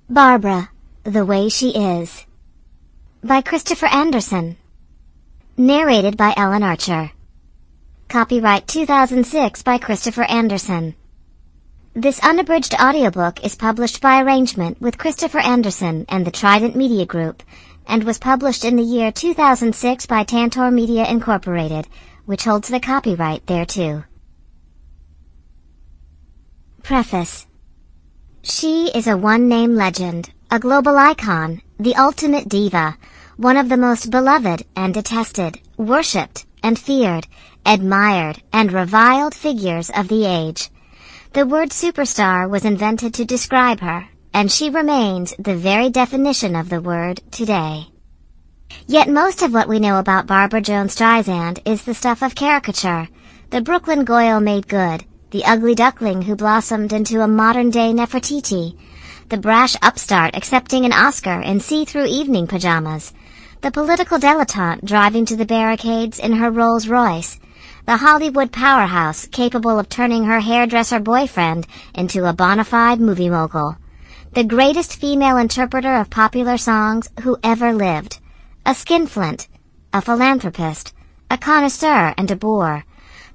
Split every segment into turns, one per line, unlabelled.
Barbra, The Way She Is, by Christopher Andersen. Narrated by Ellen Archer. Copyright 2006 by Christopher Andersen. This unabridged audiobook is published by arrangement with Christopher Andersen and the Trident Media Group, and was published in the year 2006 by Tantor Media Incorporated, which holds the copyright thereto. Preface. She is a one-name legend, a global icon, the ultimate diva, one of the most beloved and detested, worshipped and feared, admired and reviled figures of the age. The word superstar was invented to describe her, and she remains the very definition of the word today. Yet most of what we know about Barbra Jones Streisand is the stuff of caricature, the Brooklyn Goyle made good, the ugly duckling who blossomed into a modern-day Nefertiti, the brash upstart accepting an Oscar in see-through evening pajamas, the political dilettante driving to the barricades in her Rolls-Royce, the Hollywood powerhouse capable of turning her hairdresser boyfriend into a bona fide movie mogul, the greatest female interpreter of popular songs who ever lived, a skinflint, a philanthropist, a connoisseur and a bore,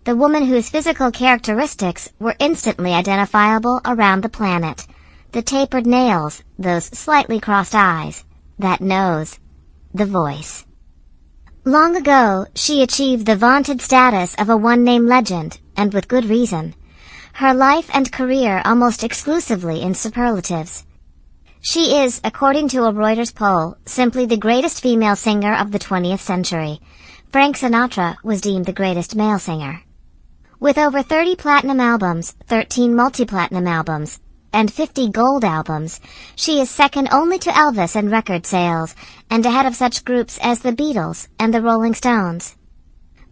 the woman whose physical characteristics were instantly identifiable around the planet, the tapered nails, those slightly crossed eyes, that nose, the voice. Long ago, she achieved the vaunted status of a one-name legend, and with good reason. Her life and career almost exclusively in superlatives. She is, according to a Reuters poll, simply the greatest female singer of the 20th century. Frank Sinatra was deemed the greatest male singer. With over 30 platinum albums, 13 multi-platinum albums, and 50 gold albums, she is second only to Elvis in record sales, and ahead of such groups as the Beatles and the Rolling Stones.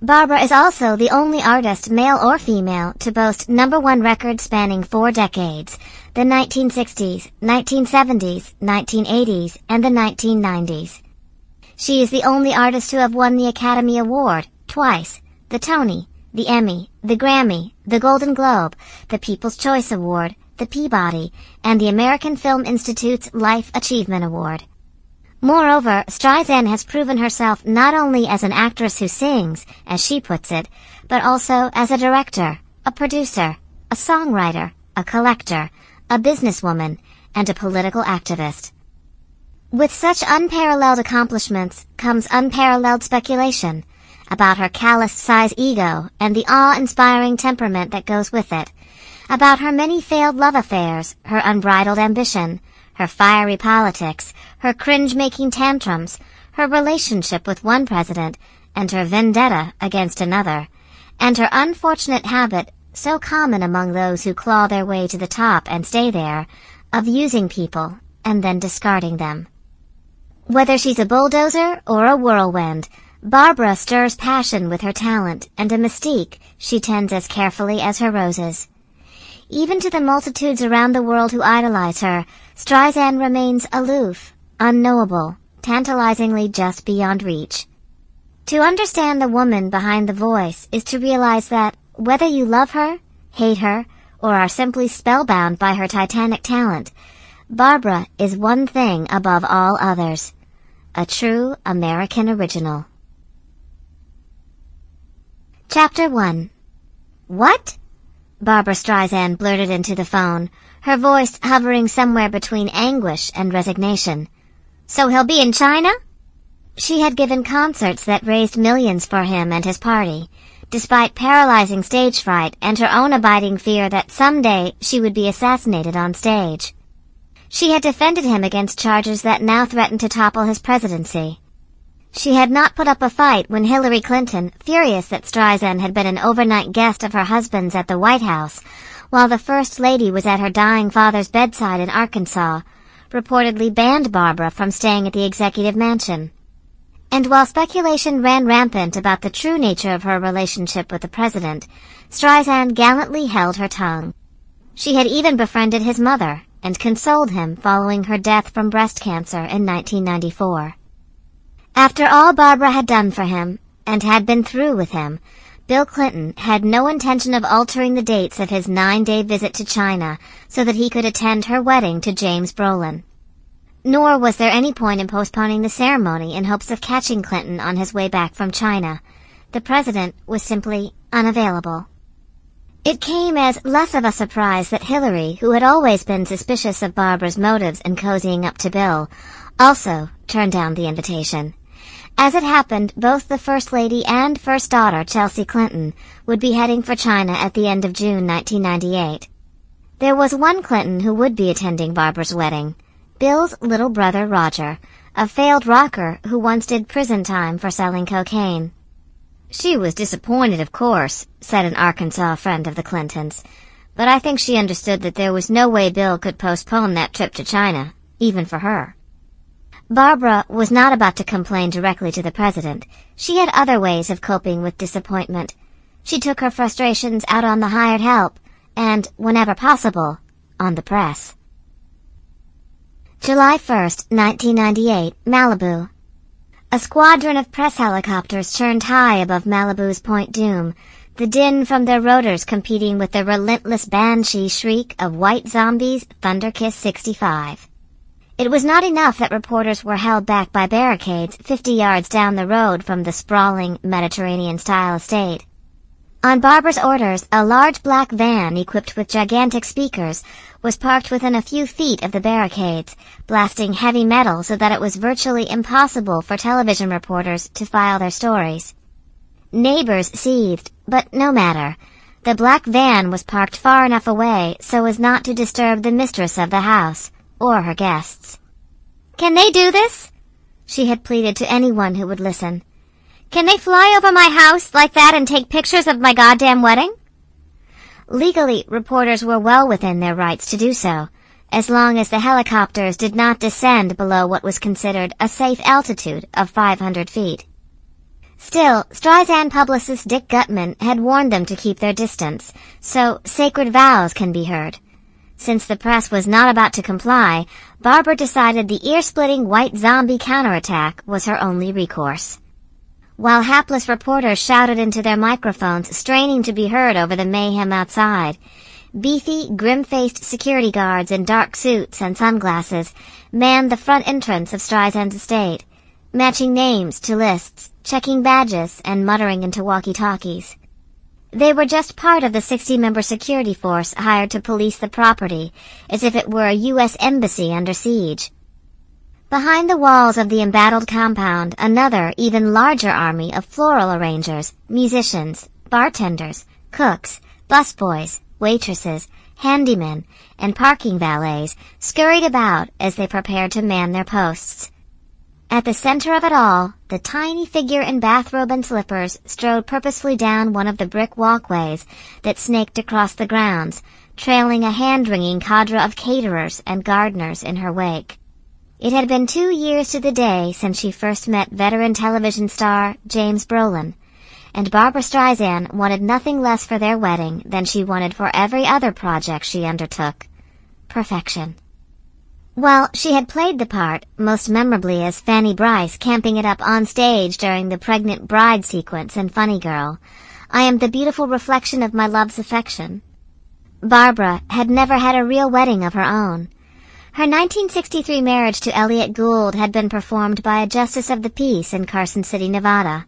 Barbra is also the only artist, male or female, to boast #1 records spanning 4 decades, the 1960s, 1970s, 1980s, and the 1990s. She is the only artist to have won the Academy Award, twice, the Tony, the Emmy, the Grammy, the Golden Globe, the People's Choice Award, the Peabody, and the American Film Institute's Life Achievement Award. Moreover, Streisand has proven herself not only as an actress who sings, as she puts it, but also as a director, a producer, a songwriter, a collector, a businesswoman, and a political activist. With such unparalleled accomplishments comes unparalleled speculation about her callous-size ego and the awe-inspiring temperament that goes with it, about her many failed love affairs, her unbridled ambition, her fiery politics, her cringe-making tantrums, her relationship with one president, and her vendetta against another, and her unfortunate habit, so common among those who claw their way to the top and stay there, of using people and then discarding them. Whether she's a bulldozer or a whirlwind, Barbra stirs passion with her talent and a mystique she tends as carefully as her roses. Even to the multitudes around the world who idolize her, Streisand remains aloof, unknowable, tantalizingly just beyond reach. To understand the woman behind the voice is to realize that, whether you love her, hate her, or are simply spellbound by her titanic talent, Barbra is one thing above all others: a true American original. Chapter 1. What? Barbra Streisand blurted into the phone, her voice hovering somewhere between anguish and resignation. So he'll be in China? She had given concerts that raised millions for him and his party, despite paralyzing stage fright and her own abiding fear that someday she would be assassinated on stage. She had defended him against charges that now threatened to topple his presidency. She had not put up a fight when Hillary Clinton, furious that Streisand had been an overnight guest of her husband's at the White House, while the First Lady was at her dying father's bedside in Arkansas, reportedly banned Barbra from staying at the executive mansion. And while speculation ran rampant about the true nature of her relationship with the president, Streisand gallantly held her tongue. She had even befriended his mother and consoled him following her death from breast cancer in 1994. After all Barbra had done for him, and had been through with him, Bill Clinton had no intention of altering the dates of his 9-day visit to China so that he could attend her wedding to James Brolin. Nor was there any point in postponing the ceremony in hopes of catching Clinton on his way back from China. The president was simply unavailable. It came as less of a surprise that Hillary, who had always been suspicious of Barbra's motives in cozying up to Bill, also turned down the invitation. As it happened, both the First Lady and First Daughter, Chelsea Clinton, would be heading for China at the end of June 1998. There was one Clinton who would be attending Barbra's wedding, Bill's little brother Roger, a failed rocker who once did prison time for selling cocaine. "She was disappointed, of course," said an Arkansas friend of the Clintons, "but I think she understood that there was no way Bill could postpone that trip to China, even for her." Barbra was not about to complain directly to the president. She had other ways of coping with disappointment. She took her frustrations out on the hired help, and, whenever possible, on the press. July 1st, 1998, Malibu. A squadron of press helicopters churned high above Malibu's Point Dume, the din from their rotors competing with the relentless banshee shriek of White Zombie's Thunder Kiss 65. It was not enough that reporters were held back by barricades 50 yards down the road from the sprawling Mediterranean-style estate. On Barbra's orders, a large black van equipped with gigantic speakers was parked within a few feet of the barricades, blasting heavy metal so that it was virtually impossible for television reporters to file their stories. Neighbors seethed, but no matter. The black van was parked far enough away so as not to disturb the mistress of the house, or her guests. "Can they do this?" she had pleaded to anyone who would listen. "Can they fly over my house like that and take pictures of my goddamn wedding?" Legally, reporters were well within their rights to do so, as long as the helicopters did not descend below what was considered a safe altitude of 500 feet. Still, Streisand publicist Dick Gutman had warned them to keep their distance, so sacred vows can be heard. Since the press was not about to comply, Barbra decided the ear-splitting White Zombie counterattack was her only recourse. While hapless reporters shouted into their microphones, straining to be heard over the mayhem outside, beefy, grim-faced security guards in dark suits and sunglasses manned the front entrance of Streisand's estate, matching names to lists, checking badges, and muttering into walkie-talkies. They were just part of the 60-member security force hired to police the property, as if it were a U.S. embassy under siege. Behind the walls of the embattled compound, another, even larger army of floral arrangers, musicians, bartenders, cooks, busboys, waitresses, handymen, and parking valets scurried about as they prepared to man their posts. At the center of it all, the tiny figure in bathrobe and slippers strode purposefully down one of the brick walkways that snaked across the grounds, trailing a hand-wringing cadre of caterers and gardeners in her wake. It had been 2 years to the day since she first met veteran television star James Brolin, and Barbra Streisand wanted nothing less for their wedding than she wanted for every other project she undertook: perfection. While she had played the part, most memorably as Fanny Bryce camping it up on stage during the pregnant bride sequence in Funny Girl, "I am the beautiful reflection of my love's affection," Barbra had never had a real wedding of her own. Her 1963 marriage to Elliot Gould had been performed by a justice of the peace in Carson City, Nevada.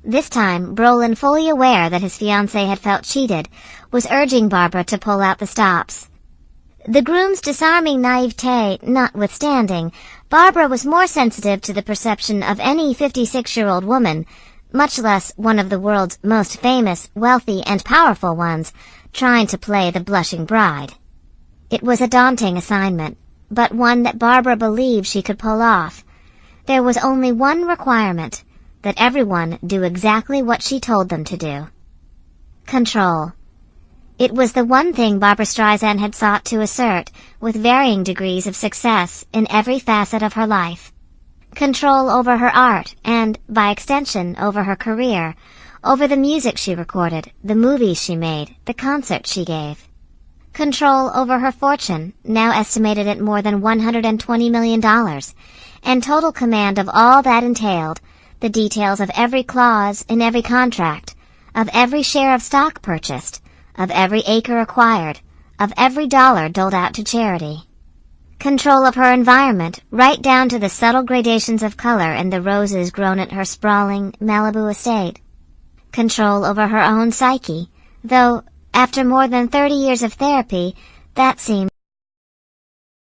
This time, Brolin, fully aware that his fiancée had felt cheated, was urging Barbra to pull out the stops. The groom's disarming naivete notwithstanding, Barbra was more sensitive to the perception of any 56-year-old woman, much less one of the world's most famous, wealthy, and powerful ones, trying to play the blushing bride. It was a daunting assignment, but one that Barbra believed she could pull off. There was only one requirement: that everyone do exactly what she told them to do. Control. It was the one thing Barbra Streisand had sought to assert, with varying degrees of success, in every facet of her life. Control over her art, and, by extension, over her career, over the music she recorded, the movies she made, the concerts she gave. Control over her fortune, now estimated at more than $120 million, and total command of all that entailed, the details of every clause in every contract, of every share of stock purchased, of every acre acquired, of every dollar doled out to charity. Control of her environment, right down to the subtle gradations of color in the roses grown at her sprawling Malibu estate. Control over her own psyche, though, after more than 30 years of therapy, that seems